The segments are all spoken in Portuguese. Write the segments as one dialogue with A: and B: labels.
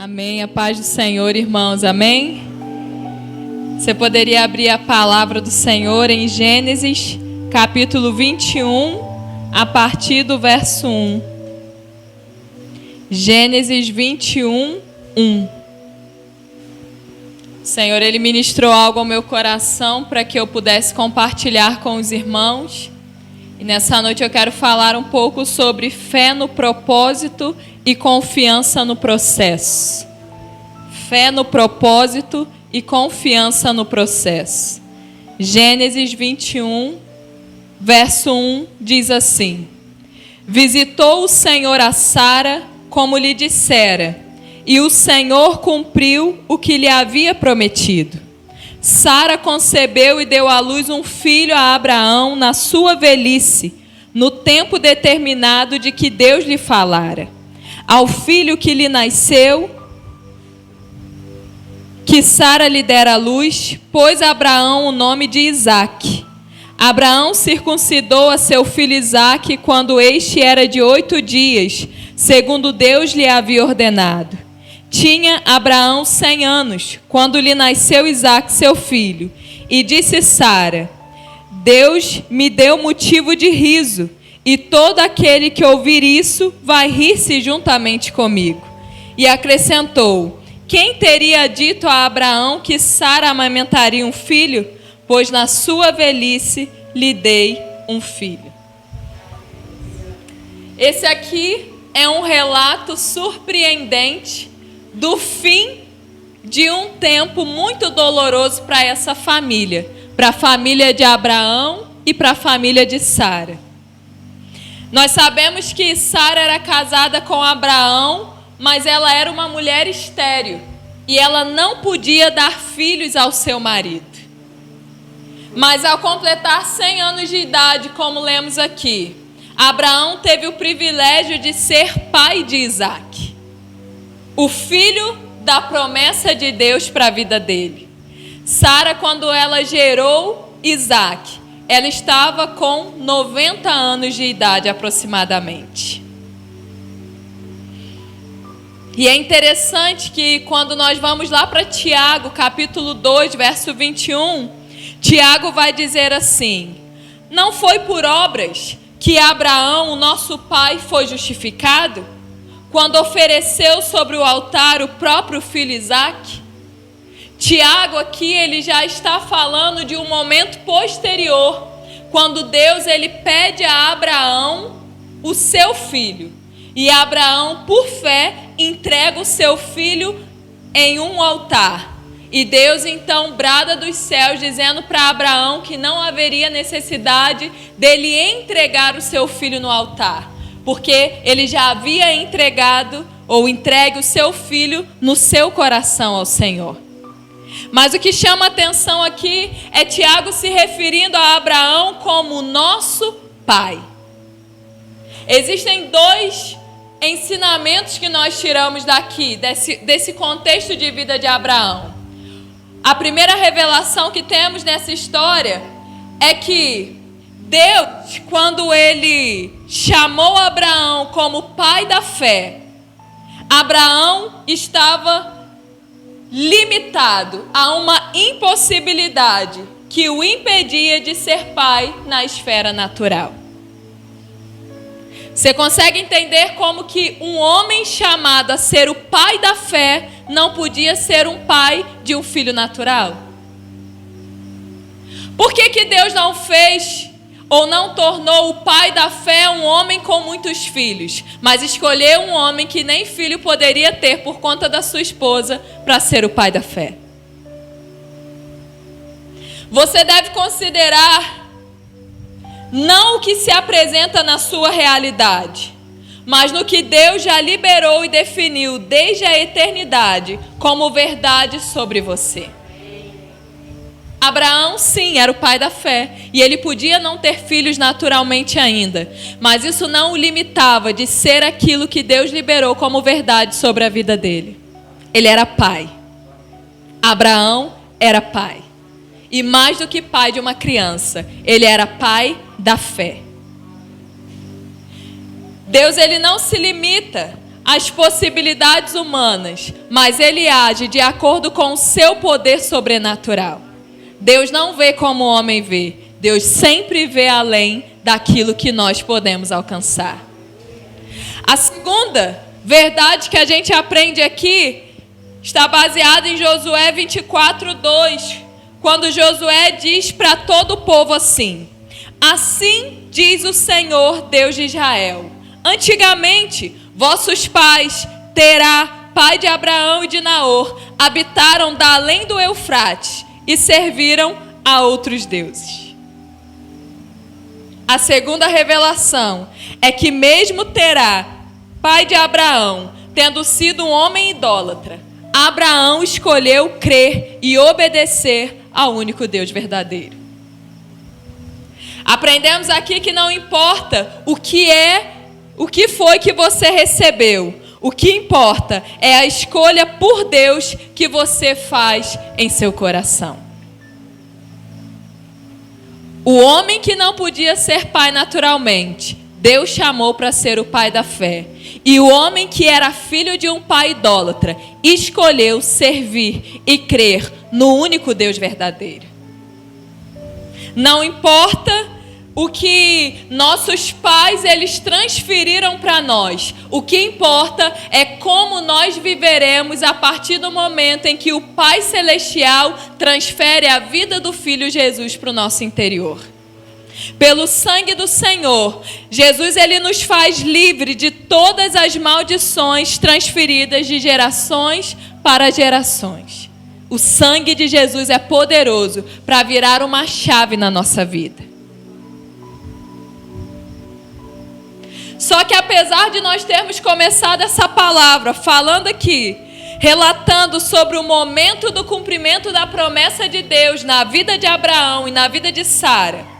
A: Amém. A paz do Senhor, irmãos. Amém? Você poderia abrir a palavra do Senhor em Gênesis, capítulo 21, a partir do verso 1. Gênesis 21, 1. O Senhor, Ele ministrou algo ao meu coração para que eu pudesse compartilhar com os irmãos. E nessa noite eu quero falar um pouco sobre fé no propósito e confiança no processo. Fé no propósito e confiança no processo. Gênesis 21, verso 1 diz assim: Visitou o Senhor a Sara como lhe dissera, e o Senhor cumpriu o que lhe havia prometido. Sara concebeu e deu à luz um filho a Abraão na sua velhice, no tempo determinado de que Deus lhe falara. Ao filho que lhe nasceu, que Sara lhe dera à luz, pôs Abraão o nome de Isaque. Abraão circuncidou a seu filho Isaque quando este era de 8 dias, segundo Deus lhe havia ordenado. Tinha Abraão 100 anos, quando lhe nasceu Isaque, seu filho. E disse Sara: Deus me deu motivo de riso, e todo aquele que ouvir isso vai rir-se juntamente comigo. E acrescentou: Quem teria dito a Abraão que Sara amamentaria um filho? Pois na sua velhice lhe dei um filho. Esse aqui é um relato surpreendente do fim de um tempo muito doloroso para essa família, para a família de Abraão e para a família de Sara. Nós sabemos que Sara era casada com Abraão, mas ela era uma mulher estéril e ela não podia dar filhos ao seu marido. Mas ao completar 100 anos de idade, como lemos aqui, Abraão teve o privilégio de ser pai de Isaque, o filho da promessa de Deus para a vida dele. Sara, quando ela gerou Isaque, ela estava com 90 anos de idade aproximadamente. E é interessante que quando nós vamos lá para Tiago, capítulo 2, verso 21, Tiago vai dizer assim: Não foi por obras que Abraão, o nosso pai, foi justificado, quando ofereceu sobre o altar o próprio filho Isaque? Tiago aqui ele já está falando de um momento posterior, quando Deus ele pede a Abraão o seu filho. E Abraão, por fé, entrega o seu filho em um altar. E Deus então brada dos céus, dizendo para Abraão que não haveria necessidade dele entregar o seu filho no altar, porque ele já havia entregado ou entregue o seu filho no seu coração ao Senhor. Mas o que chama atenção aqui é Tiago se referindo a Abraão como nosso pai. Existem dois ensinamentos que nós tiramos daqui, desse contexto de vida de Abraão. A primeira revelação que temos nessa história é que Deus, quando ele chamou Abraão como pai da fé, Abraão estava limitado a uma impossibilidade que o impedia de ser pai na esfera natural. Você consegue entender como que um homem chamado a ser o pai da fé não podia ser um pai de um filho natural? Por que Deus não fez ou não tornou o pai da fé um homem com muitos filhos, mas escolheu um homem que nem filho poderia ter por conta da sua esposa para ser o pai da fé? Você deve considerar não o que se apresenta na sua realidade, mas no que Deus já liberou e definiu desde a eternidade como verdade sobre você. Abraão, sim, era o pai da fé, e ele podia não ter filhos naturalmente ainda, mas isso não o limitava de ser aquilo que Deus liberou como verdade sobre a vida dele. Ele era pai. Abraão era pai. E mais do que pai de uma criança, ele era pai da fé. Deus ele não se limita as possibilidades humanas, mas Ele age de acordo com o seu poder sobrenatural. Deus não vê como o homem vê. Deus sempre vê além daquilo que nós podemos alcançar. A segunda verdade que a gente aprende aqui está baseada em Josué 24:2, quando Josué diz para todo o povo assim: assim diz o Senhor, Deus de Israel: antigamente, vossos pais, Terá, pai de Abraão e de Naor, habitaram da além do Eufrates e serviram a outros deuses. A segunda revelação é que mesmo Terá, pai de Abraão, tendo sido um homem idólatra, Abraão escolheu crer e obedecer ao único Deus verdadeiro. Aprendemos aqui que não importa o que foi que você recebeu. O que importa é a escolha por Deus que você faz em seu coração. O homem que não podia ser pai naturalmente, Deus chamou para ser o pai da fé. E o homem que era filho de um pai idólatra, escolheu servir e crer no único Deus verdadeiro. Não importa o que nossos pais eles transferiram para nós. O que importa é como nós viveremos a partir do momento em que o Pai Celestial transfere a vida do Filho Jesus para o nosso interior. Pelo sangue do Senhor, Jesus ele nos faz livre de todas as maldições transferidas de gerações para gerações. O sangue de Jesus é poderoso para virar uma chave na nossa vida. Só que apesar de nós termos começado essa palavra falando aqui, relatando sobre o momento do cumprimento da promessa de Deus na vida de Abraão e na vida de Sara,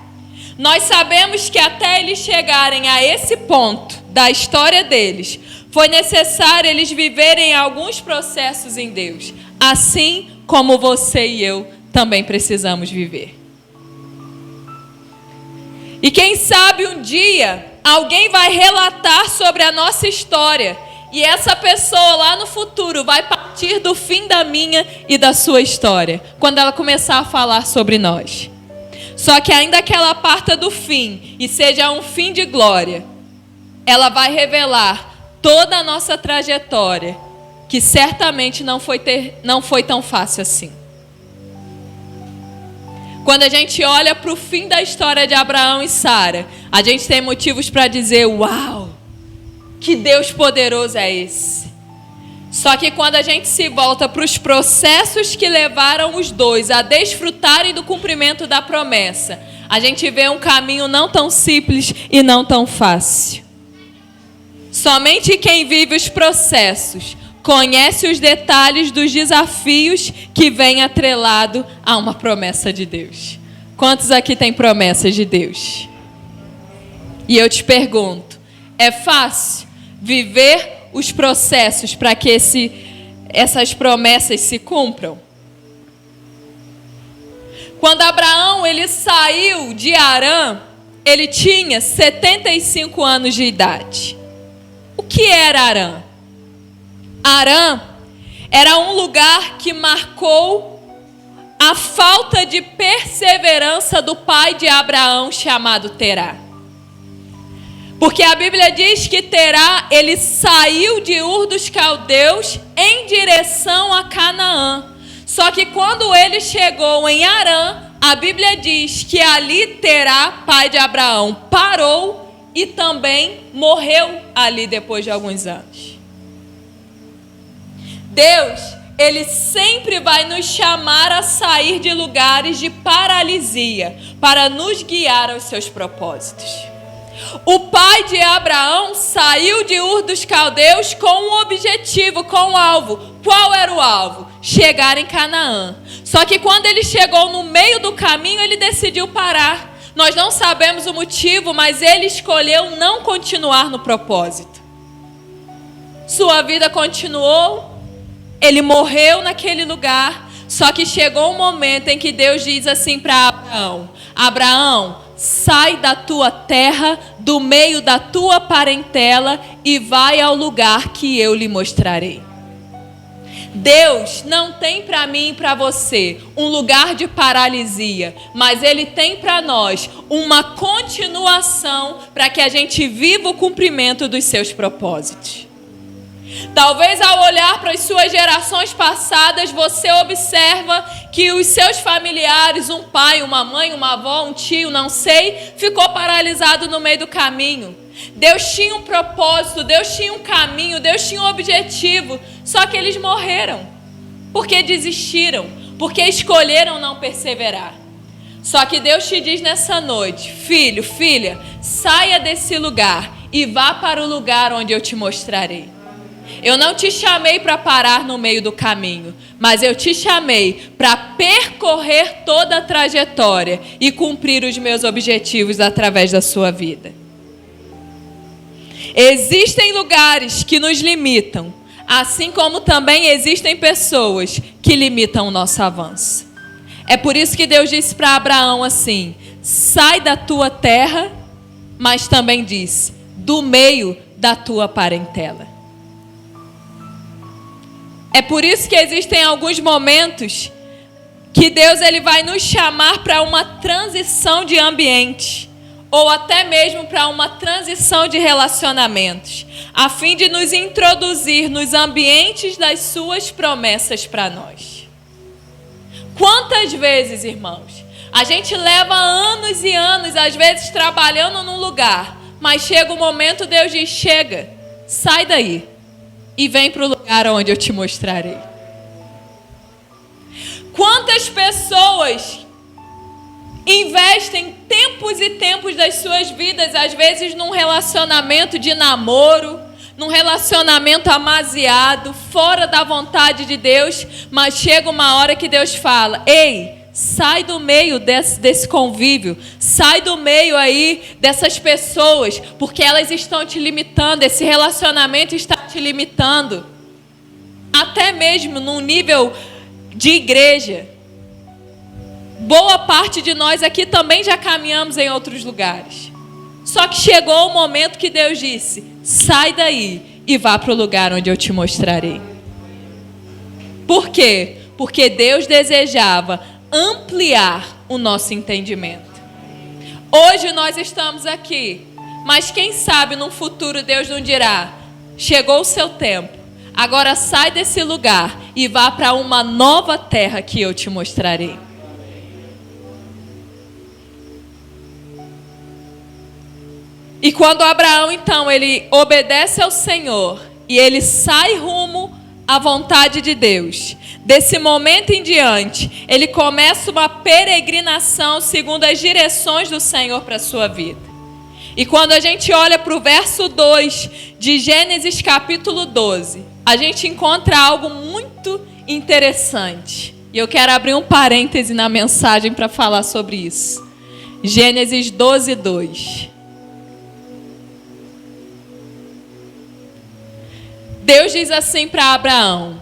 A: nós sabemos que até eles chegarem a esse ponto da história deles, foi necessário eles viverem alguns processos em Deus, assim como você e eu também precisamos viver. E quem sabe um dia alguém vai relatar sobre a nossa história e essa pessoa lá no futuro vai partir do fim da minha e da sua história, quando ela começar a falar sobre nós. Só que ainda que ela parta do fim e seja um fim de glória, ela vai revelar toda a nossa trajetória, que certamente não foi tão fácil assim. Quando a gente olha para o fim da história de Abraão e Sara, a gente tem motivos para dizer: uau, que Deus poderoso é esse? Só que quando a gente se volta para os processos que levaram os dois a desfrutarem do cumprimento da promessa, a gente vê um caminho não tão simples e não tão fácil. Somente quem vive os processos conhece os detalhes dos desafios que vêm atrelado a uma promessa de Deus. Quantos aqui têm promessas de Deus? E eu te pergunto, é fácil viver os processos para que essas promessas se cumpram? Quando Abraão ele saiu de Harã, ele tinha 75 anos de idade. O que era Harã? Harã era um lugar que marcou a falta de perseverança do pai de Abraão, chamado Terá. Porque a Bíblia diz que Terá, ele saiu de Ur dos Caldeus em direção a Canaã. Só que quando ele chegou em Harã, a Bíblia diz que ali Terá, pai de Abraão, parou e também morreu ali depois de alguns anos. Deus, Ele sempre vai nos chamar a sair de lugares de paralisia para nos guiar aos seus propósitos. O pai de Abraão saiu de Ur dos Caldeus com um objetivo, com um alvo. Qual era o alvo? Chegar em Canaã. Só que quando ele chegou no meio do caminho, ele decidiu parar. Nós não sabemos o motivo, mas ele escolheu não continuar no propósito. Sua vida continuou. Ele morreu naquele lugar, só que chegou um momento em que Deus diz assim para Abraão: Abraão, sai da tua terra, do meio da tua parentela e vai ao lugar que eu lhe mostrarei. Deus não tem para mim e para você um lugar de paralisia, mas Ele tem para nós uma continuação para que a gente viva o cumprimento dos seus propósitos. Talvez ao olhar para as suas gerações passadas, você observa que os seus familiares, um pai, uma mãe, uma avó, um tio, não sei, ficou paralisado no meio do caminho. Deus tinha um propósito, Deus tinha um caminho, Deus tinha um objetivo, só que eles morreram, porque desistiram, porque escolheram não perseverar. Só que Deus te diz nessa noite, filho, filha, saia desse lugar e vá para o lugar onde eu te mostrarei. Eu não te chamei para parar no meio do caminho, mas eu te chamei para percorrer toda a trajetória e cumprir os meus objetivos através da sua vida. Existem lugares que nos limitam, assim como também existem pessoas que limitam o nosso avanço. É por isso que Deus disse para Abraão assim: sai da tua terra, mas também diz, do meio da tua parentela. É por isso que existem alguns momentos que Deus ele vai nos chamar para uma transição de ambiente, ou até mesmo para uma transição de relacionamentos, a fim de nos introduzir nos ambientes das suas promessas para nós. Quantas vezes, irmãos, a gente leva anos e anos, às vezes trabalhando num lugar, mas chega um momento, Deus diz, chega, sai daí e vem para o lugar onde eu te mostrarei. Quantas pessoas investem tempos e tempos das suas vidas, às vezes num relacionamento de namoro, num relacionamento amasiado, fora da vontade de Deus, mas chega uma hora que Deus fala, ei, sai do meio desse convívio, sai do meio aí dessas pessoas, porque elas estão te limitando, esse relacionamento está te limitando, até mesmo num nível de igreja. Boa parte de nós aqui também já caminhamos em outros lugares. Só que chegou o momento que Deus disse, sai daí e vá para o lugar onde eu te mostrarei. Por quê? Porque Deus desejava ampliar o nosso entendimento. Hoje nós estamos aqui, mas quem sabe no futuro Deus não dirá, chegou o seu tempo, agora sai desse lugar e vá para uma nova terra que eu te mostrarei. E quando Abraão, então, ele obedece ao Senhor e ele sai rumo à vontade de Deus, desse momento em diante, ele começa uma peregrinação segundo as direções do Senhor para a sua vida. E quando a gente olha para o verso 2 de Gênesis capítulo 12, a gente encontra algo muito interessante. E eu quero abrir um parêntese na mensagem para falar sobre isso. Gênesis 12, 2. Deus diz assim para Abraão,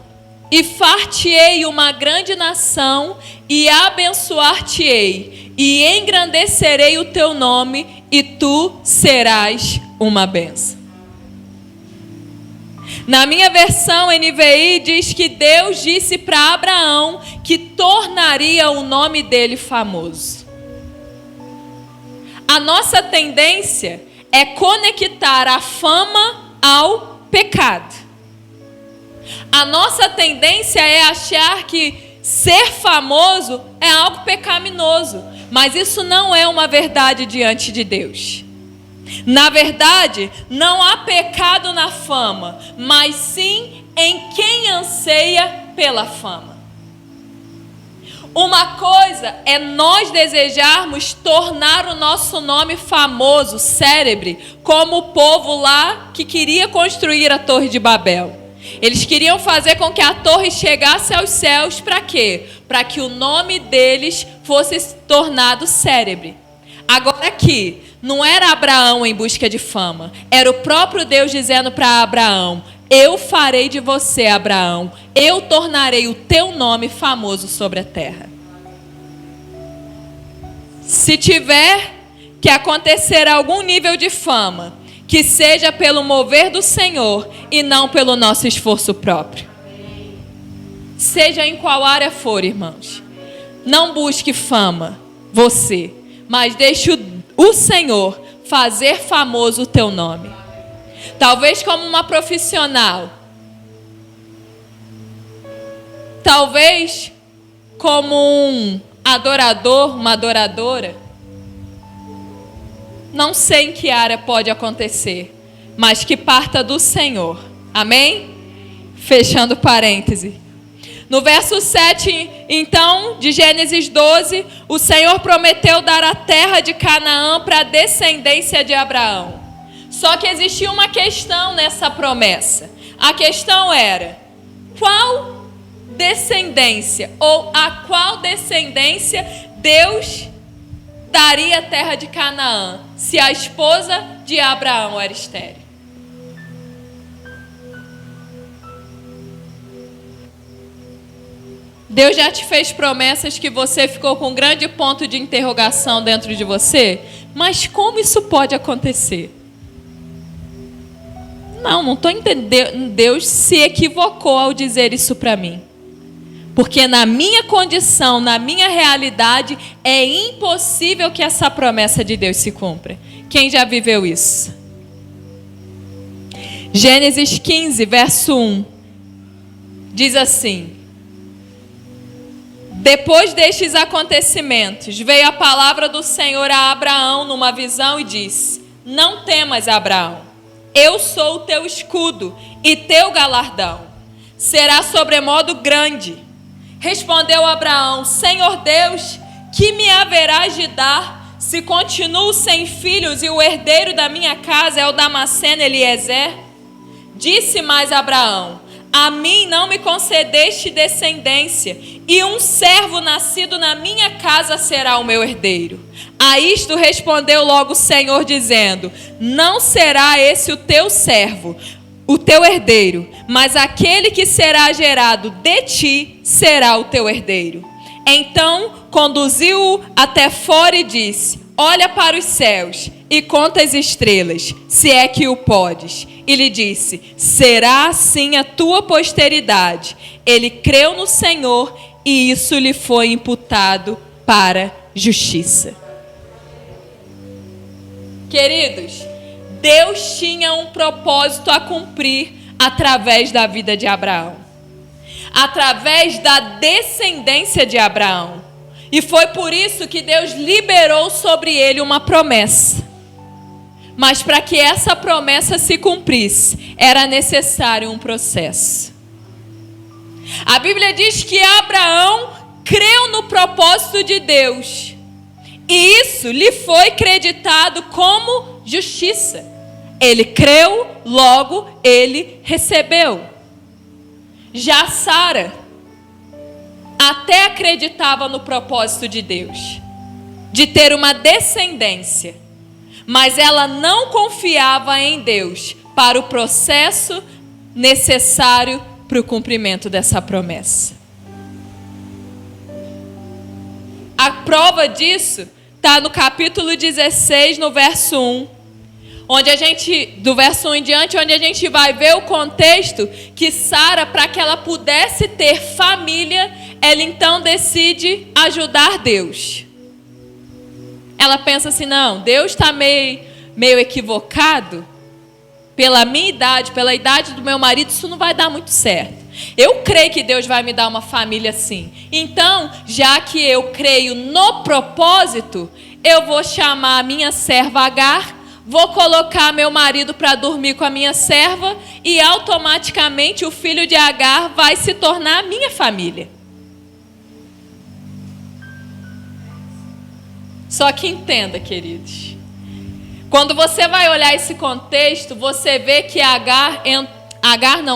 A: e far-te-ei uma grande nação, e abençoar-te-ei, e engrandecerei o teu nome, e tu serás uma bênção. Na minha versão NVI diz que Deus disse para Abraão que tornaria o nome dele famoso. A nossa tendência é conectar a fama ao pecado. A nossa tendência é achar que ser famoso é algo pecaminoso, mas isso não é uma verdade diante de Deus. Na verdade, não há pecado na fama, mas sim em quem anseia pela fama. Uma coisa é nós desejarmos tornar o nosso nome famoso, célebre, como o povo lá que queria construir a Torre de Babel. Eles queriam fazer com que a torre chegasse aos céus, para quê? Para que o nome deles fosse tornado célebre. Agora aqui, não era Abraão em busca de fama, era o próprio Deus dizendo para Abraão, eu farei de você, Abraão, eu tornarei o teu nome famoso sobre a terra. Se tiver que acontecer algum nível de fama, que seja pelo mover do Senhor e não pelo nosso esforço próprio. Seja em qual área for, irmãos, não busque fama, você, mas deixe o Senhor fazer famoso o teu nome. Talvez como uma profissional, talvez como um adorador, uma adoradora. Não sei em que área pode acontecer, mas que parta do Senhor. Amém? Fechando parêntese. No verso 7, então, de Gênesis 12, o Senhor prometeu dar a terra de Canaã para a descendência de Abraão. Só que existia uma questão nessa promessa. A questão era: qual descendência, ou a qual descendência Deus daria a terra de Canaã, se a esposa de Abraão era estéril? Deus já te fez promessas que você ficou com um grande ponto de interrogação dentro de você? Mas como isso pode acontecer? Não estou entendendo. Deus se equivocou ao dizer isso para mim. Porque na minha condição, na minha realidade, é impossível que essa promessa de Deus se cumpra. Quem já viveu isso? Gênesis 15, verso 1, diz assim: depois destes acontecimentos, veio a palavra do Senhor a Abraão numa visão e disse: não temas, Abraão, eu sou o teu escudo e teu galardão será sobremodo grande. Respondeu Abraão: Senhor Deus, que me haverás de dar, se continuo sem filhos e o herdeiro da minha casa é o Damasceno Eliezer? Disse mais Abraão: a mim não me concedeste descendência, e um servo nascido na minha casa será o meu herdeiro. A isto respondeu logo o Senhor, dizendo: não será esse o teu servo, o teu herdeiro, mas aquele que será gerado de ti será o teu herdeiro. Então conduziu-o até fora e disse: olha para os céus e conta as estrelas, se é que o podes. E lhe disse: será assim a tua posteridade. Ele creu no Senhor e isso lhe foi imputado para justiça. Queridos, Deus tinha um propósito a cumprir através da vida de Abraão, através da descendência de Abraão. E foi por isso que Deus liberou sobre ele uma promessa. Mas para que essa promessa se cumprisse, era necessário um processo. A Bíblia diz que Abraão creu no propósito de Deus, e isso lhe foi creditado como justiça. Ele creu, logo ele recebeu. Já Sara até acreditava no propósito de Deus, de ter uma descendência, mas ela não confiava em Deus para o processo necessário para o cumprimento dessa promessa. A prova disso está no capítulo 16, no verso 1. Do verso 1 em diante, onde a gente vai ver o contexto que Sara, para que ela pudesse ter família, ela então decide ajudar Deus. Ela pensa assim: não, Deus está meio equivocado. Pela minha idade, pela idade do meu marido, isso não vai dar muito certo. Eu creio que Deus vai me dar uma família assim. Então, já que eu creio no propósito, eu vou chamar a minha serva Agar, vou colocar meu marido para dormir com a minha serva e automaticamente o filho de Agar vai se tornar a minha família. Só que entenda, queridos, quando você vai olhar esse contexto, você vê que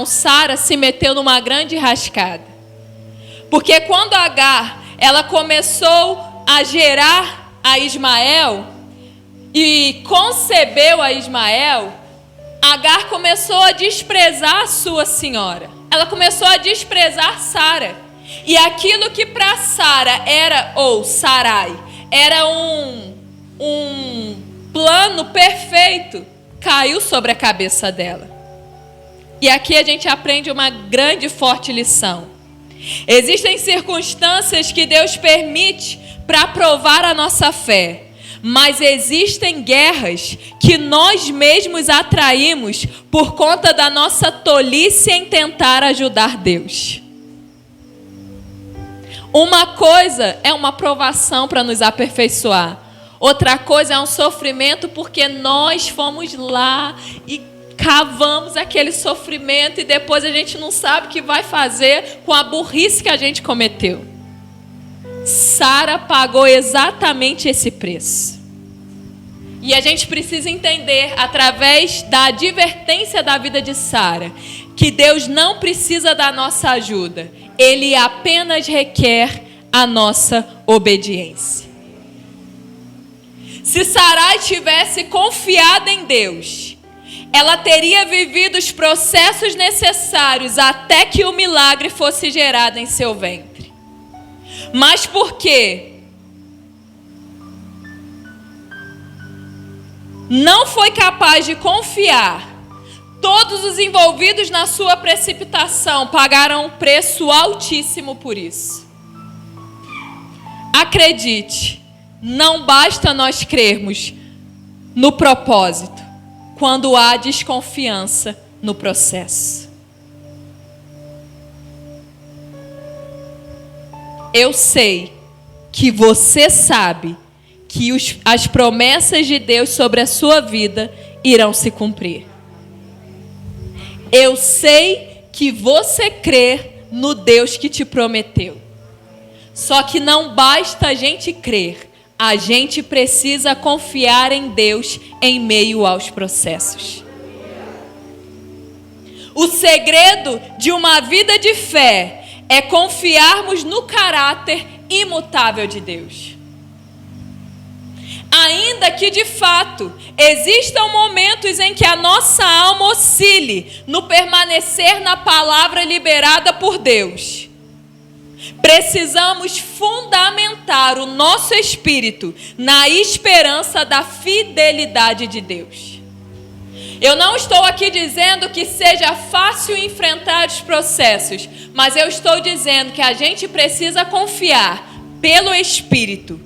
A: Sara se meteu numa grande rascada. Porque quando Agar, ela começou a gerar a Ismael e concebeu a Ismael, Agar começou a desprezar a sua senhora. Ela começou a desprezar Sara. E aquilo que para Sara era, ou Sarai, era um plano perfeito caiu sobre a cabeça dela. E aqui a gente aprende uma grande e forte lição. Existem circunstâncias que Deus permite para provar a nossa fé, mas existem guerras que nós mesmos atraímos por conta da nossa tolice em tentar ajudar Deus. Uma coisa é uma provação para nos aperfeiçoar. Outra coisa é um sofrimento porque nós fomos lá e cavamos aquele sofrimento e depois a gente não sabe o que vai fazer com a burrice que a gente cometeu. Sara pagou exatamente esse preço. E a gente precisa entender, através da advertência da vida de Sara, que Deus não precisa da nossa ajuda. Ele apenas requer a nossa obediência. Se Sarai tivesse confiado em Deus, ela teria vivido os processos necessários até que o milagre fosse gerado em seu ventre. Mas por quê? Não foi capaz de confiar. Todos os envolvidos na sua precipitação pagaram um preço altíssimo por isso. Acredite, não basta nós crermos no propósito quando há desconfiança no processo. Eu sei que você sabe que as promessas de Deus sobre a sua vida irão se cumprir. Eu sei que você crê no Deus que te prometeu. Só que não basta a gente crer, a gente precisa confiar em Deus em meio aos processos. O segredo de uma vida de fé é confiarmos no caráter imutável de Deus. Ainda que de fato existam momentos em que a nossa alma oscile no permanecer na palavra liberada por Deus, precisamos fundamentar o nosso espírito na esperança da fidelidade de Deus. Eu não estou aqui dizendo que seja fácil enfrentar os processos, mas eu estou dizendo que a gente precisa confiar pelo Espírito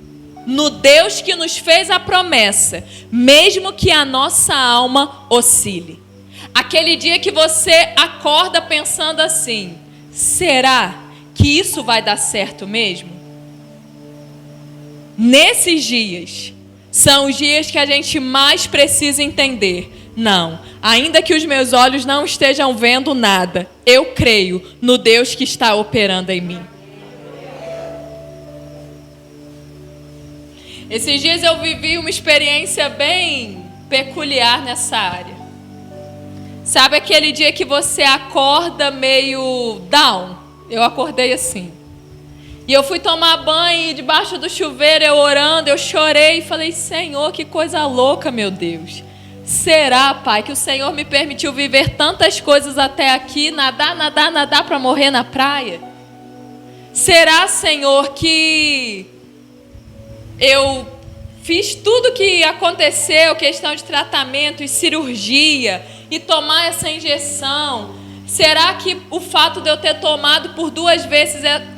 A: no Deus que nos fez a promessa, mesmo que a nossa alma oscile. Aquele dia que você acorda pensando assim: será que isso vai dar certo mesmo? Nesses dias, são os dias que a gente mais precisa entender. Não, ainda que os meus olhos não estejam vendo nada, eu creio no Deus que está operando em mim. Esses dias eu vivi uma experiência bem peculiar nessa área. Sabe aquele dia que você acorda meio down? Eu acordei assim. E eu fui tomar banho e debaixo do chuveiro, eu orando, eu chorei e falei: Senhor, que coisa louca, meu Deus. Será, Pai, que o Senhor me permitiu viver tantas coisas até aqui, nadar para morrer na praia? Será, Senhor, que eu fiz tudo que aconteceu, questão de tratamento e cirurgia, e tomar essa injeção? Será que o fato de eu ter tomado por 2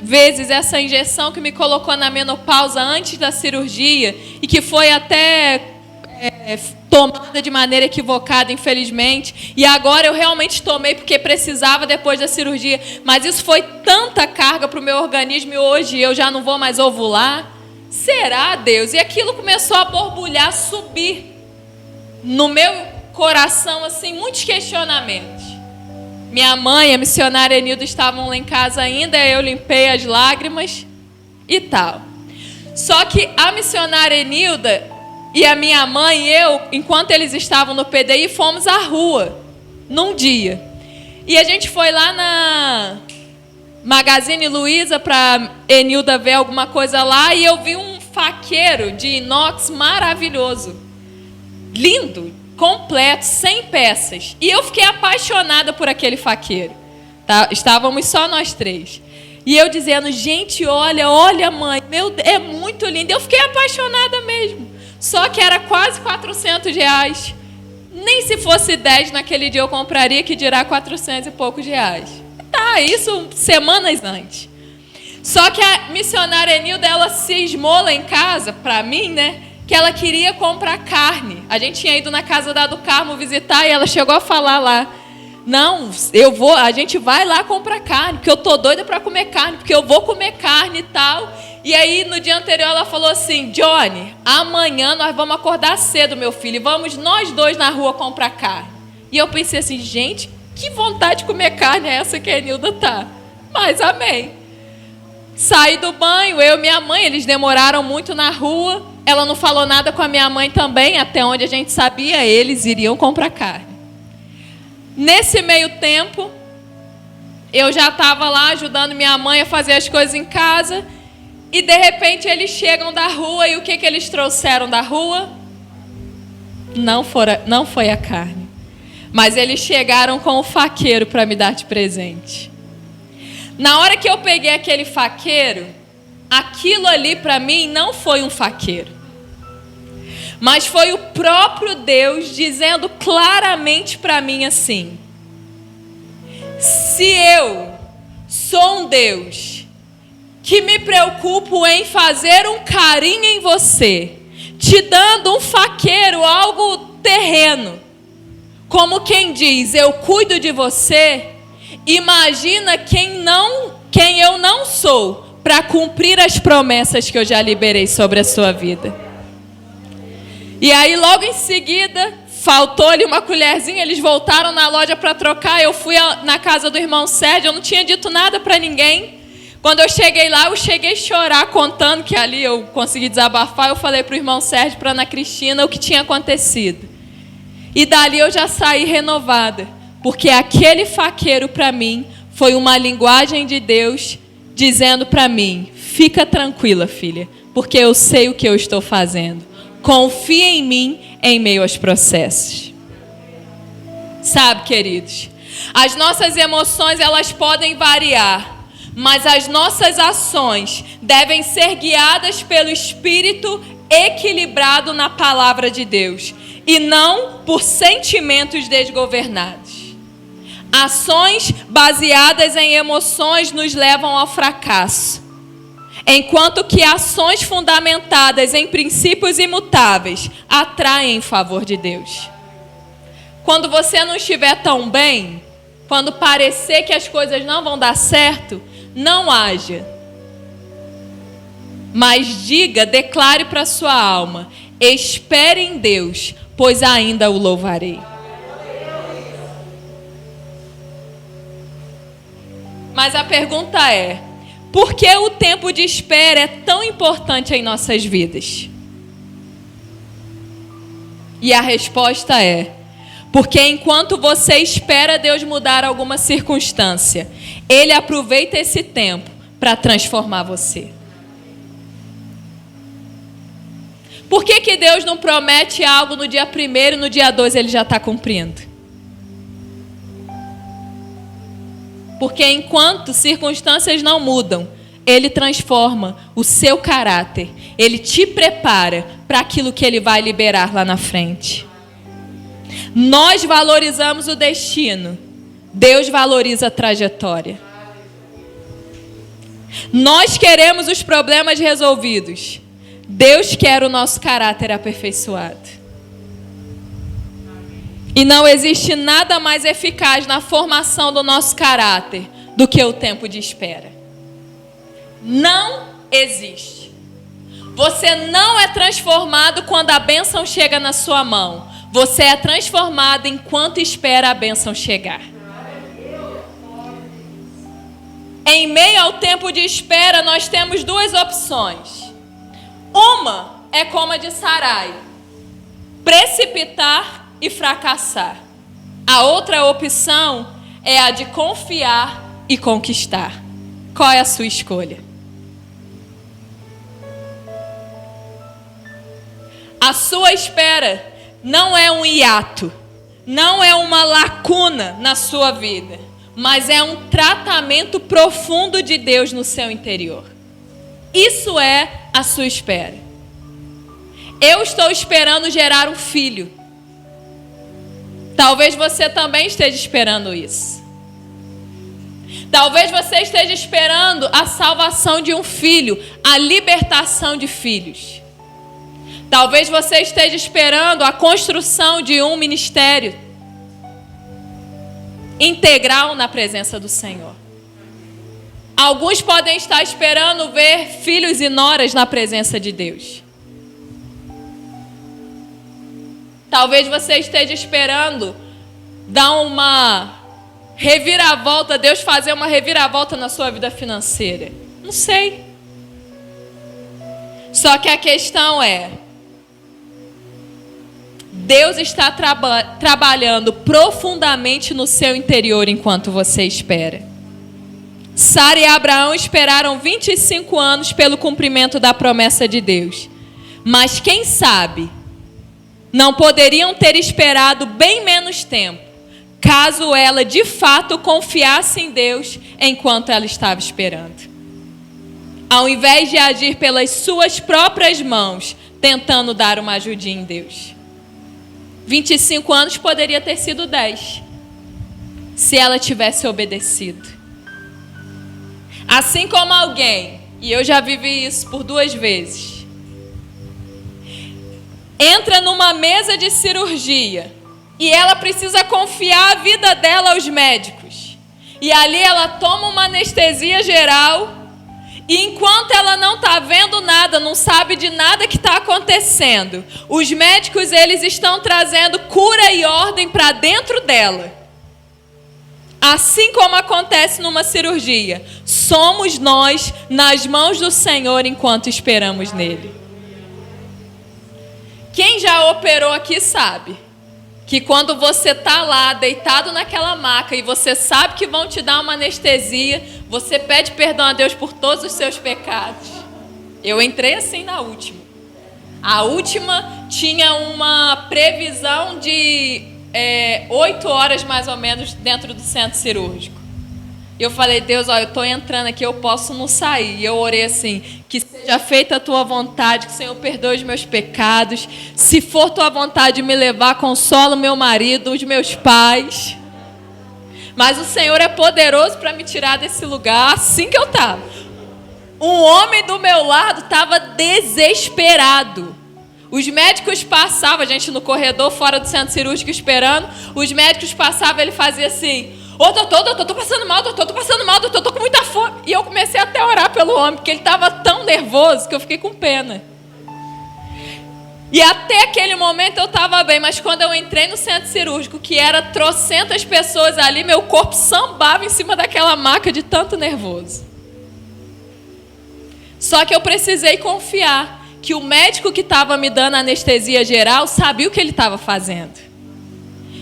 A: vezes essa injeção que me colocou na menopausa antes da cirurgia, e que foi até tomada de maneira equivocada, infelizmente, e agora eu realmente tomei porque precisava depois da cirurgia, mas isso foi tanta carga para o meu organismo e hoje eu já não vou mais ovular? Será, Deus? E aquilo começou a borbulhar, subir no meu coração, assim, muitos questionamentos. Minha mãe e a missionária Enilda estavam lá em casa ainda, eu limpei as lágrimas e tal. Só que a missionária Enilda e a minha mãe e eu, enquanto eles estavam no PDI, fomos à rua, num dia. E a gente foi lá na Magazine Luiza para Enilda ver alguma coisa lá, e eu vi um faqueiro de inox maravilhoso. Lindo, completo, 100 peças. E eu fiquei apaixonada por aquele faqueiro. Tá? Estávamos só nós 3. E eu dizendo: gente, olha mãe, meu, é muito lindo. Eu fiquei apaixonada mesmo. Só que era quase R$400. Nem se fosse 10 naquele dia eu compraria, que dirá 400 e poucos reais. Tá, isso semanas antes. Só que a missionária Enilda, ela cismou lá em casa, pra mim, né? Que ela queria comprar carne. A gente tinha ido na casa da do Carmo visitar e ela chegou a falar lá: não, a gente vai lá comprar carne, porque eu tô doida para comer carne, porque eu vou comer carne e tal. E aí no dia anterior ela falou assim: Johnny, amanhã nós vamos acordar cedo, meu filho, e vamos nós dois na rua comprar carne. E eu pensei assim: gente, que vontade de comer carne é essa que a Enilda tá? Mas amém. Saí do banho, eu e minha mãe, eles demoraram muito na rua. Ela não falou nada com a minha mãe também, até onde a gente sabia, eles iriam comprar carne. Nesse meio tempo, eu já estava lá ajudando minha mãe a fazer as coisas em casa. E de repente eles chegam da rua e o que eles trouxeram da rua? Não foi a carne. Mas eles chegaram com o faqueiro para me dar de presente. Na hora que eu peguei aquele faqueiro, aquilo ali para mim não foi um faqueiro. Mas foi o próprio Deus dizendo claramente para mim assim: se eu sou um Deus que me preocupo em fazer um carinho em você, te dando um faqueiro, algo terreno, como quem diz, eu cuido de você, imagina quem eu não sou para cumprir as promessas que eu já liberei sobre a sua vida. E aí logo em seguida, faltou-lhe uma colherzinha, eles voltaram na loja para trocar, eu fui na casa do irmão Sérgio, eu não tinha dito nada para ninguém. Quando eu cheguei lá, eu cheguei a chorar, contando que ali eu consegui desabafar, eu falei para o irmão Sérgio, para a Ana Cristina, o que tinha acontecido. E dali eu já saí renovada, porque aquele faqueiro para mim foi uma linguagem de Deus dizendo para mim: fica tranquila, filha, porque eu sei o que eu estou fazendo. Confia em mim em meio aos processos. Sabe, queridos, as nossas emoções elas podem variar, mas as nossas ações devem ser guiadas pelo Espírito equilibrado na palavra de Deus e não por sentimentos desgovernados. Ações baseadas em emoções nos levam ao fracasso, enquanto que ações fundamentadas em princípios imutáveis atraem em favor de Deus. Quando você não estiver tão bem, quando parecer que as coisas não vão dar certo, não haja. Mas declare para sua alma: espere em Deus, pois ainda o louvarei. Mas a pergunta é: por que o tempo de espera é tão importante em nossas vidas? E a resposta é: porque enquanto você espera Deus mudar alguma circunstância, Ele aproveita esse tempo para transformar você. Por que Deus não promete algo no dia 1º e no dia 2 Ele já está cumprindo? Porque enquanto circunstâncias não mudam, Ele transforma o seu caráter. Ele te prepara para aquilo que Ele vai liberar lá na frente. Nós valorizamos o destino. Deus valoriza a trajetória. Nós queremos os problemas resolvidos. Deus quer o nosso caráter aperfeiçoado. E não existe nada mais eficaz na formação do nosso caráter do que o tempo de espera. Não existe. Você não é transformado quando a bênção chega na sua mão. Você é transformado enquanto espera a bênção chegar. Em meio ao tempo de espera, nós temos duas opções. Uma é como a de Sarai: precipitar e fracassar. A outra opção é a de confiar e conquistar. Qual é a sua escolha? A sua espera não é um hiato, não é uma lacuna na sua vida, mas é um tratamento profundo de Deus no seu interior. Isso é a sua espera. Eu estou esperando gerar um filho. Talvez você também esteja esperando isso. Talvez você esteja esperando a salvação de um filho, a libertação de filhos. Talvez você esteja esperando a construção de um ministério integral na presença do Senhor. Alguns podem estar esperando ver filhos e noras na presença de Deus. Talvez você esteja esperando dar uma reviravolta, Deus fazer uma reviravolta na sua vida financeira. Não sei. Só que a questão é, Deus está trabalhando profundamente no seu interior enquanto você espera. Sara e Abraão esperaram 25 anos pelo cumprimento da promessa de Deus. Mas quem sabe, não poderiam ter esperado bem menos tempo, caso ela de fato confiasse em Deus enquanto ela estava esperando. Ao invés de agir pelas suas próprias mãos, tentando dar uma ajudinha em Deus. 25 anos poderia ter sido 10, se ela tivesse obedecido. Assim como alguém, e eu já vivi isso por 2 vezes, entra numa mesa de cirurgia e ela precisa confiar a vida dela aos médicos. E ali ela toma uma anestesia geral e enquanto ela não está vendo nada, não sabe de nada que está acontecendo, os médicos eles estão trazendo cura e ordem para dentro dela. Assim como acontece numa cirurgia, somos nós nas mãos do Senhor enquanto esperamos nele. Quem já operou aqui sabe que quando você está lá deitado naquela maca e você sabe que vão te dar uma anestesia, você pede perdão a Deus por todos os seus pecados. Eu entrei assim na última. A última tinha uma previsão de 8 horas mais ou menos dentro do centro cirúrgico. Eu falei, Deus, eu estou entrando aqui, eu posso não sair. E eu orei assim, que seja feita a tua vontade, que o Senhor perdoe os meus pecados. Se for tua vontade de me levar, consola o meu marido, os meus pais. Mas o Senhor é poderoso para me tirar desse lugar, assim que eu estava. Um homem do meu lado estava desesperado. Os médicos passavam, a gente no corredor fora do centro cirúrgico esperando, os médicos passavam, ele fazia assim, ô doutor, tô passando mal, doutor, tô com muita fome. E eu comecei até a orar pelo homem, porque ele estava tão nervoso que eu fiquei com pena. E até aquele momento eu estava bem, mas quando eu entrei no centro cirúrgico, que era trocentas pessoas ali, meu corpo sambava em cima daquela maca de tanto nervoso. Só que eu precisei confiar que o médico que estava me dando anestesia geral sabia o que ele estava fazendo.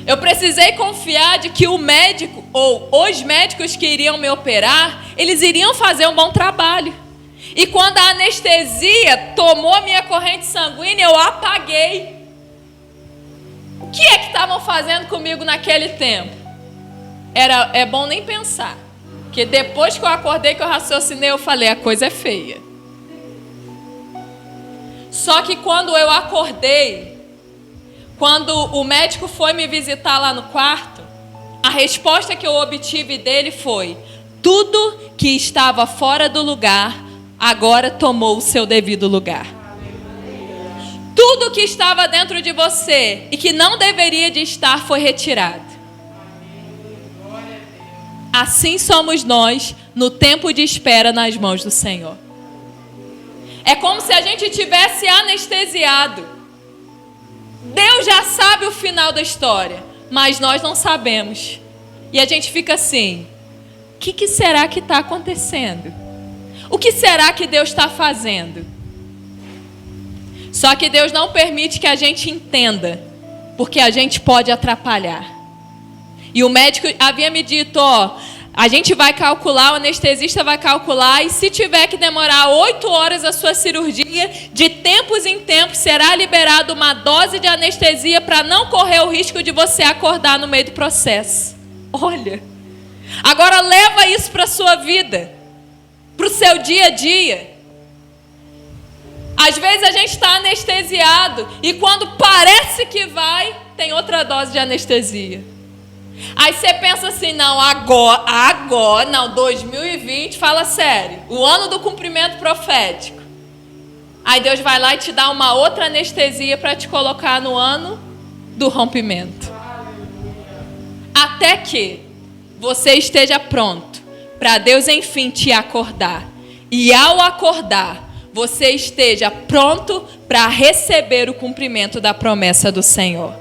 A: Eu precisei confiar de que o médico, ou os médicos que iriam me operar, eles iriam fazer um bom trabalho. E quando a anestesia tomou a minha corrente sanguínea, eu apaguei. O que é que estavam fazendo comigo naquele tempo? É bom nem pensar. Porque depois que eu acordei, que eu raciocinei, eu falei, a coisa é feia. Só que quando eu acordei, quando o médico foi me visitar lá no quarto, a resposta que eu obtive dele foi, tudo que estava fora do lugar, agora tomou o seu devido lugar. Tudo que estava dentro de você e que não deveria de estar foi retirado. Assim somos nós no tempo de espera nas mãos do Senhor. É como se a gente tivesse anestesiado. Deus já sabe o final da história, mas nós não sabemos. E a gente fica assim, o que será que está acontecendo? O que será que Deus está fazendo? Só que Deus não permite que a gente entenda, porque a gente pode atrapalhar. E o médico havia me dito, a gente vai calcular, o anestesista vai calcular, e se tiver que demorar 8 horas a sua cirurgia, de tempos em tempos será liberada uma dose de anestesia para não correr o risco de você acordar no meio do processo. Olha, agora leva isso para a sua vida, para o seu dia a dia. Às vezes a gente está anestesiado e quando parece que vai, tem outra dose de anestesia. Aí você pensa assim, não, agora, não, 2020, fala sério, o ano do cumprimento profético. Aí Deus vai lá e te dá uma outra anestesia para te colocar no ano do rompimento. Até que você esteja pronto para Deus enfim te acordar. E ao acordar, você esteja pronto para receber o cumprimento da promessa do Senhor.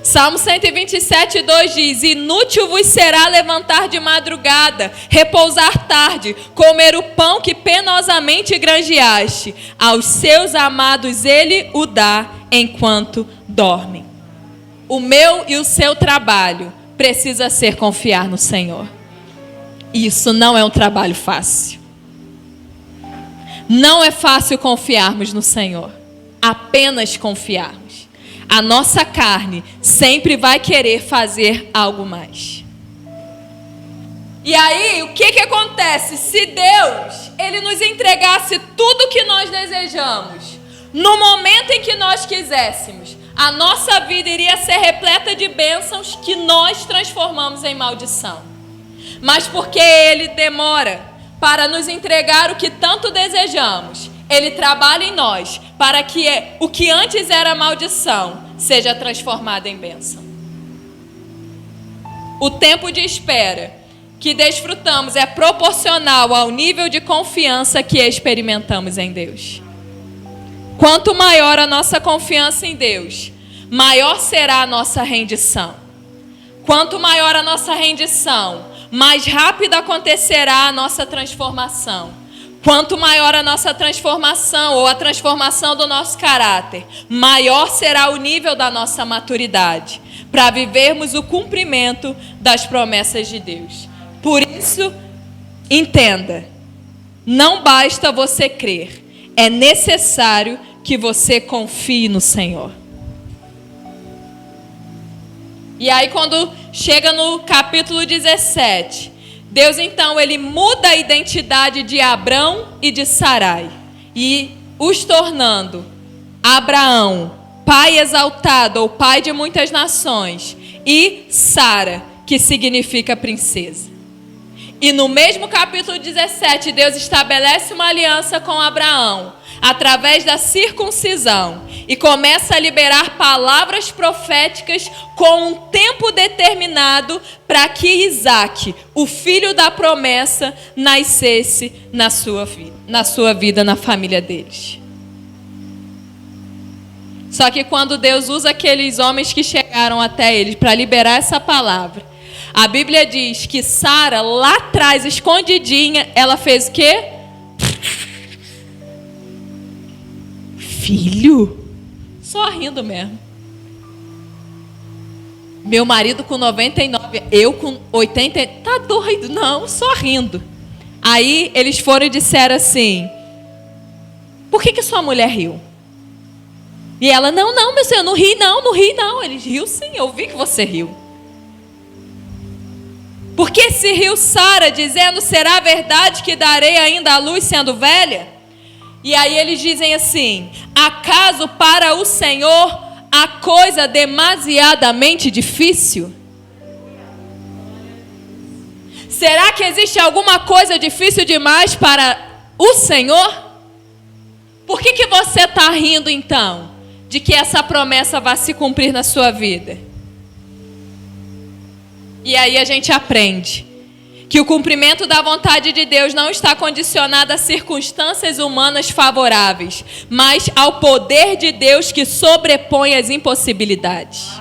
A: Salmo 127:2 diz: inútil vos será levantar de madrugada, repousar tarde, comer o pão que penosamente granjeaste. Aos seus amados ele o dá enquanto dormem. O meu e o seu trabalho precisa ser confiar no Senhor. Isso não é um trabalho fácil. Não é fácil confiarmos no Senhor. Apenas confiarmos. A nossa carne sempre vai querer fazer algo mais. E aí, o que acontece? Se Deus, Ele nos entregasse tudo que nós desejamos, no momento em que nós quiséssemos, a nossa vida iria ser repleta de bênçãos que nós transformamos em maldição. Mas porque Ele demora para nos entregar o que tanto desejamos, Ele trabalha em nós para que o que antes era maldição seja transformado em bênção. O tempo de espera que desfrutamos é proporcional ao nível de confiança que experimentamos em Deus. Quanto maior a nossa confiança em Deus, maior será a nossa rendição. Quanto maior a nossa rendição, mais rápido acontecerá a nossa transformação. Quanto maior a nossa transformação ou a transformação do nosso caráter, maior será o nível da nossa maturidade para vivermos o cumprimento das promessas de Deus. Por isso, entenda, não basta você crer, é necessário que você confie no Senhor. E aí quando chega no capítulo 17, Deus então ele muda a identidade de Abrão e de Sarai e os tornando Abraão, pai exaltado ou pai de muitas nações, e Sara, que significa princesa. E no mesmo capítulo 17, Deus estabelece uma aliança com Abraão, através da circuncisão, e começa a liberar palavras proféticas com um tempo determinado para que Isaac, o filho da promessa, nascesse na sua vida, na família deles. Só que quando Deus usa aqueles homens que chegaram até eles para liberar essa palavra, a Bíblia diz que Sara, lá atrás, escondidinha, ela fez o quê? Filho? Só rindo mesmo. Meu marido com 99, eu com 80, tá doido? Não, só rindo. Aí eles foram e disseram assim: por que sua mulher riu? E ela, não, meu senhor, não ri não. Ele riu sim, eu vi que você riu. Por que se riu Sara, dizendo, será verdade que darei ainda à luz sendo velha? E aí eles dizem assim: acaso para o Senhor a coisa demasiadamente difícil? Será que existe alguma coisa difícil demais para o Senhor? Por que você está rindo então de que essa promessa vai se cumprir na sua vida? E aí a gente aprende que o cumprimento da vontade de Deus não está condicionado a circunstâncias humanas favoráveis, mas ao poder de Deus que sobrepõe as impossibilidades.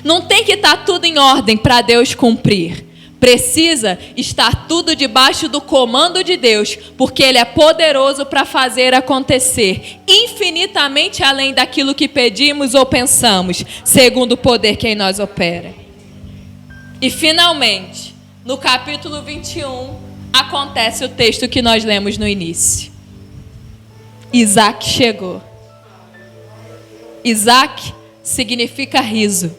A: Não tem que estar tudo em ordem para Deus cumprir. Precisa estar tudo debaixo do comando de Deus, porque Ele é poderoso para fazer acontecer, infinitamente além daquilo que pedimos ou pensamos, segundo o poder que em nós opera. E finalmente, no capítulo 21, acontece o texto que nós lemos no início. Isaac chegou. Isaac significa riso.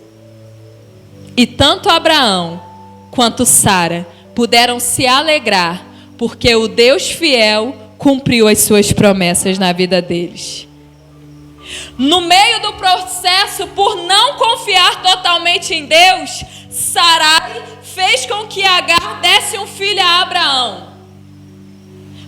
A: E tanto Abraão quanto Sara puderam se alegrar porque o Deus fiel cumpriu as suas promessas na vida deles. No meio do processo, por não confiar totalmente em Deus, Sarai fez com que Agar desse um filho a Abraão.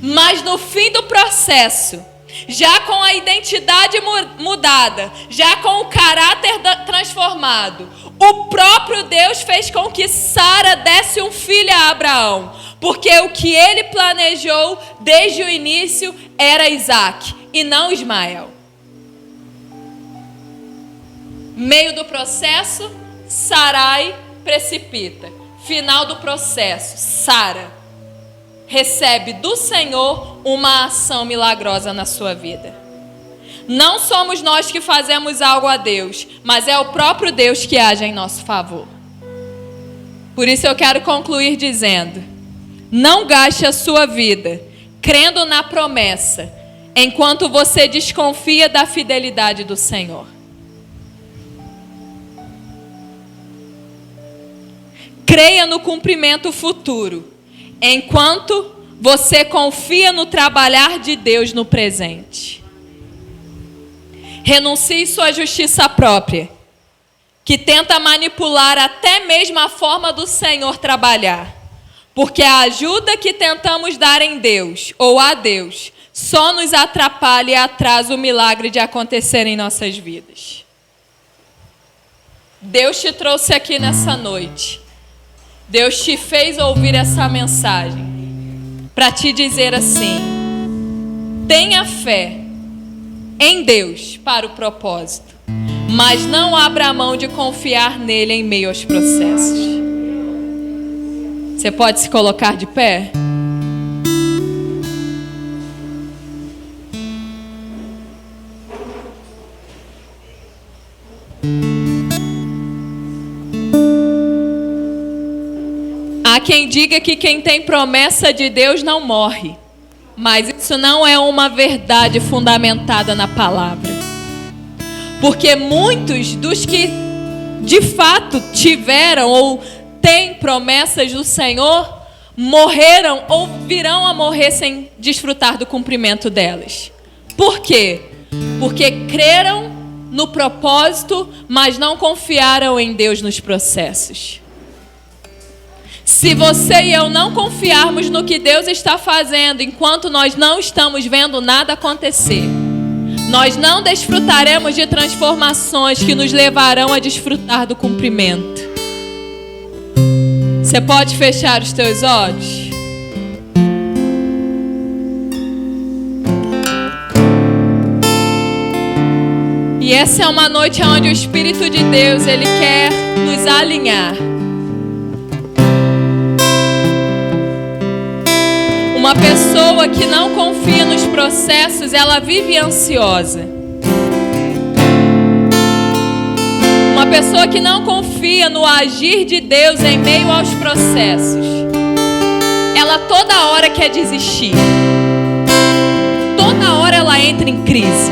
A: Mas no fim do processo, já com a identidade mudada, já com o caráter transformado, o próprio Deus fez com que Sara desse um filho a Abraão, porque o que ele planejou desde o início era Isaac e não Ismael. Meio do processo, Sarai precipita. Final do processo, Sara recebe do Senhor uma ação milagrosa na sua vida. Não somos nós que fazemos algo a Deus, mas é o próprio Deus que age em nosso favor. Por isso eu quero concluir dizendo: não gaste a sua vida crendo na promessa, enquanto você desconfia da fidelidade do Senhor. Creia no cumprimento futuro, enquanto você confia no trabalhar de Deus no presente. Renuncie sua justiça própria, que tenta manipular até mesmo a forma do Senhor trabalhar, porque a ajuda que tentamos dar em Deus ou a Deus só nos atrapalha e atrasa o milagre de acontecer em nossas vidas. Deus te trouxe aqui nessa noite. Deus te fez ouvir essa mensagem para te dizer assim: tenha fé em Deus para o propósito, mas não abra mão de confiar nele em meio aos processos. Você pode se colocar de pé? Há quem diga que quem tem promessa de Deus não morre, mas isso não é uma verdade fundamentada na palavra. Porque muitos dos que de fato tiveram ou têm promessas do Senhor, morreram ou virão a morrer sem desfrutar do cumprimento delas. Por quê? Porque creram no propósito, mas não confiaram em Deus nos processos. Se você e eu não confiarmos no que Deus está fazendo enquanto nós não estamos vendo nada acontecer, nós não desfrutaremos de transformações que nos levarão a desfrutar do cumprimento. Você pode fechar os teus olhos? E essa é uma noite onde o Espírito de Deus, Ele quer nos alinhar. Uma pessoa que não confia nos processos, ela vive ansiosa. Uma pessoa que não confia no agir de Deus em meio aos processos, ela toda hora quer desistir. Toda hora ela entra em crise.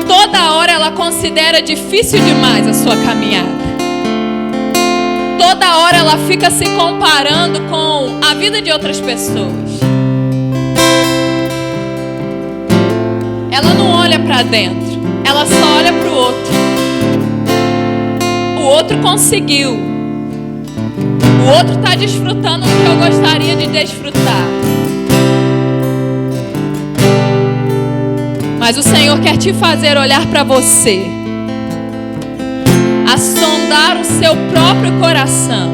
A: Toda hora ela considera difícil demais a sua caminhada. Toda hora ela fica se comparando com a vida de outras pessoas. Ela não olha para dentro, ela só olha para o outro. O outro conseguiu. O outro está desfrutando do que eu gostaria de desfrutar. Mas o Senhor quer te fazer olhar para você, a sondar o seu próprio coração,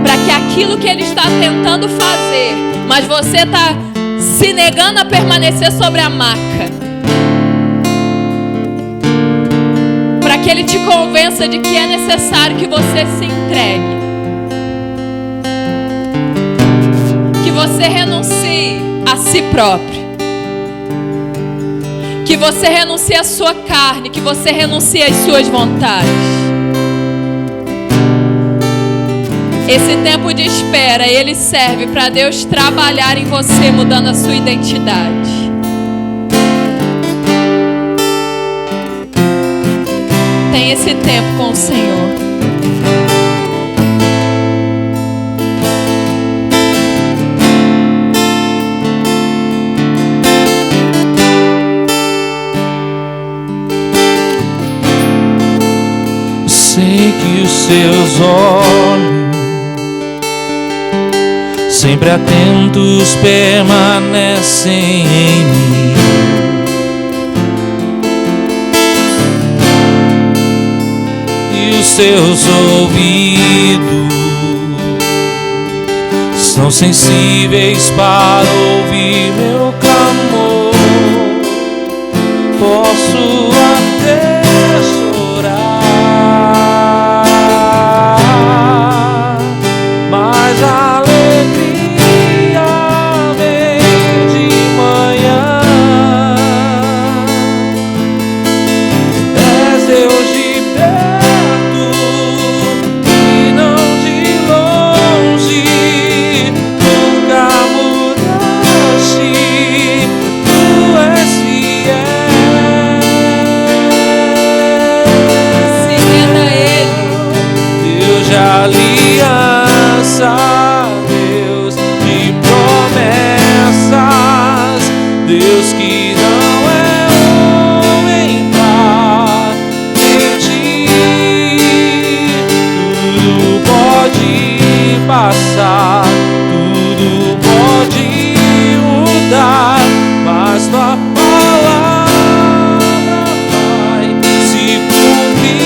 A: para que aquilo que Ele está tentando fazer, mas você está se negando a permanecer sobre a maca, para que Ele te convença de que é necessário que você se entregue, que você renuncie a si próprio, que você renuncie à sua carne, que você renuncie às suas vontades. Esse tempo de espera, ele serve para Deus trabalhar em você, mudando a sua identidade. Tem esse tempo com o Senhor.
B: sempre atentos permanecem em mim. E os seus ouvidos são sensíveis para ouvir meu clamor. Posso até chorar, mas a alegria vem de manhã. És Deus de perto e não de longe, nunca mudaste, tu és fiel.
A: Se renda a Ele.
B: Deus de aliança, Deus de promessas, Deus que não é homem pra mentir. Tudo pode passar, tudo pode mudar, mas tua palavra vai se cumprir.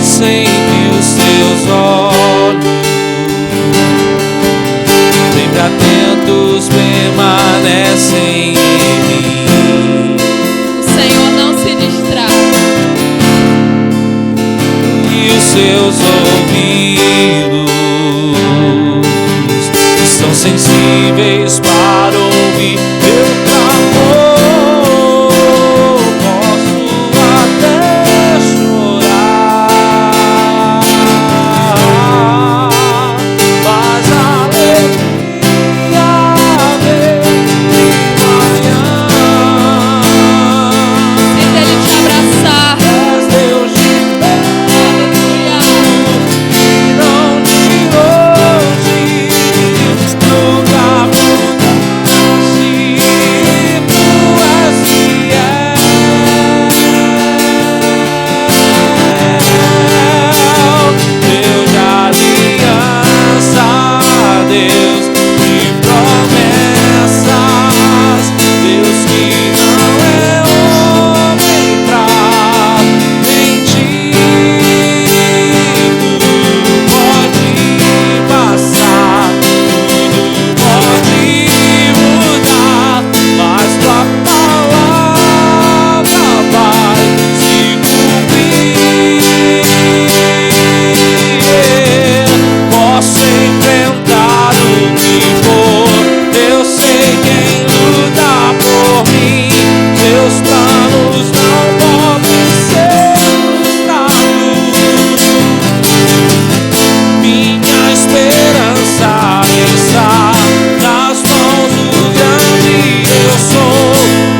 B: Sem que os teus olhos, sempre atentos, permanecem em mim.
A: O Senhor não se distrai.
B: E os seus ouvidos são sensíveis para ouvir meu clamor. Posso até chorar, mas a alegria vem de manhã.
A: Sinta Ele te abraçar.
B: És Deus de perto
A: Aleluia.
B: e não de longe, nunca mudaste, tu és fiel. Deus de aliança, Deus de promessas, Deus que não é homem pra mentir. Tudo pode passar, tudo pode mudar, mas tua palavra vai se cumprir. Posso enfrentar o que for, eu sei quem luta por mim. Seus planos não podem ser frustrados. Minha esperança está nas mãos do grande eu sou.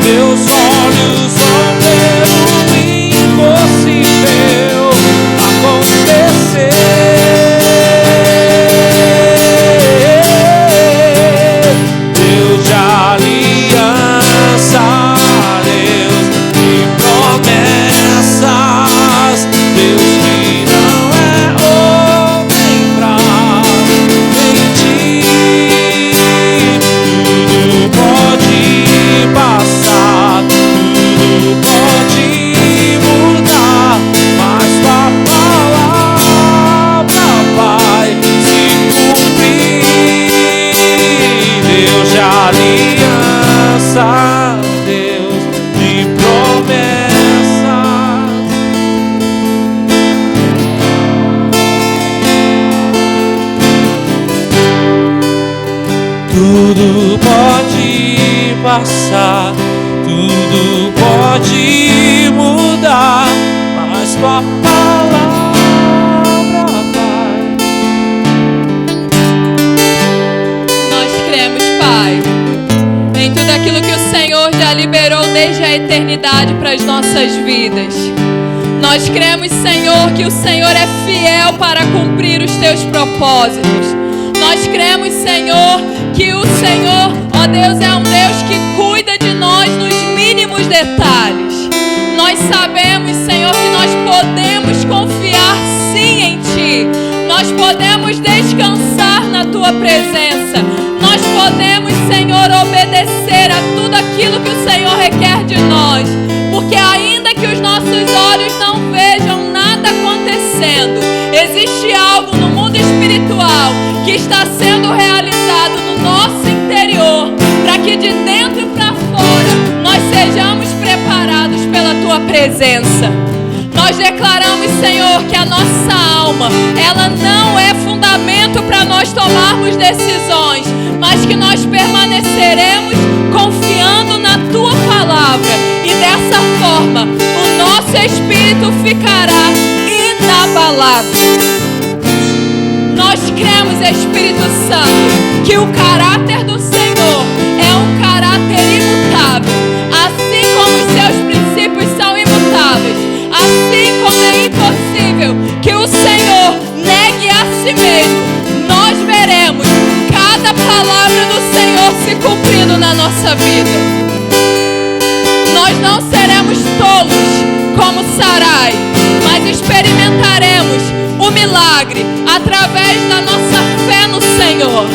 B: Meus olhos vão ver o impossível acontecer. Deus de aliança, Deus de promessas, Deus que não é homem pra mentir. Tudo pode passar, tudo pode mudar, mas tua palavra vai se cumprir. Deus de aliança, Deus de promessas. Tudo pode passar, tudo pode mudar, mas tua palavra vai.
A: Nós cremos, Pai, em tudo aquilo que o Senhor já liberou desde a eternidade para as nossas vidas. Nós cremos, Senhor, que o Senhor é fiel para cumprir os teus propósitos. Nós cremos, Senhor, que o Senhor, ó Deus, é um Deus que cuida de nós nos mínimos detalhes. Nós sabemos, Senhor, que nós podemos confiar sim presença, nós podemos, Senhor, obedecer a tudo aquilo que o Senhor requer de nós, porque ainda que os nossos olhos não vejam nada acontecendo, existe algo no mundo espiritual que está sendo realizado no nosso interior, para que de dentro para fora nós sejamos preparados pela Tua presença. Nós declaramos, Senhor, que a nossa alma, ela não é fundamento para nós tomarmos decisões, mas que nós permaneceremos confiando na Tua palavra, e dessa forma o nosso espírito ficará inabalável. Nós cremos, Espírito Santo, que o caráter do Senhor é um caráter imutável, assim como os seus princípios são imutáveis, assim como é impossível que o Senhor negue a si mesmo. Nós veremos cada palavra do Senhor se cumprindo na nossa vida. Nós não seremos tolos como Sarai, mas experimentaremos o milagre através da nossa fé no Senhor.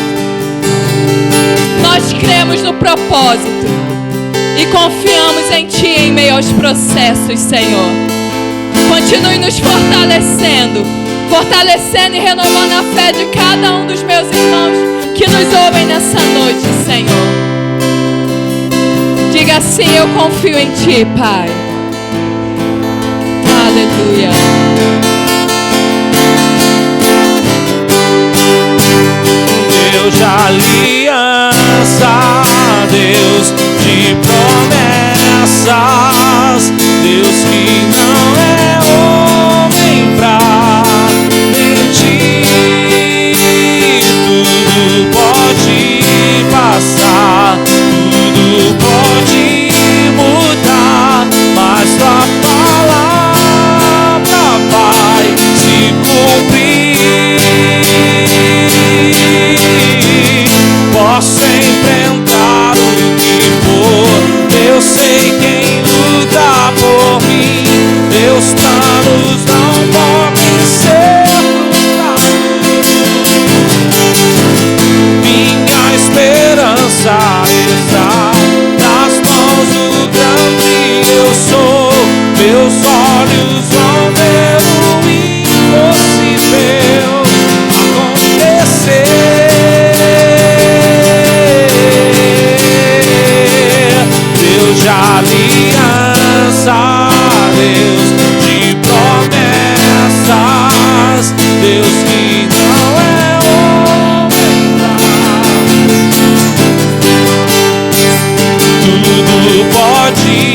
A: Nós cremos no propósito e confiamos em Ti em meio aos processos, Senhor. Continue nos fortalecendo e renovando a fé de cada um dos meus irmãos que nos ouvem nessa noite, Senhor. Diga assim: eu confio em Ti, Pai. Aleluia.
B: Deus de aliança, Deus de promessas, Deus que não é homem pra mentir. Tudo pode passar, tudo pode mudar, mas Tua palavra vai se cumprir. Posso enfrentar o que for, eu sei quem luta por mim. Meus planos não podem ser frustrados. Minha esperança está nas mãos do grande eu sou. Meus olhos vão ver o impossível acontecer. Deus de aliança, Deus de promessas, Deus que não é homem pra. Tudo pode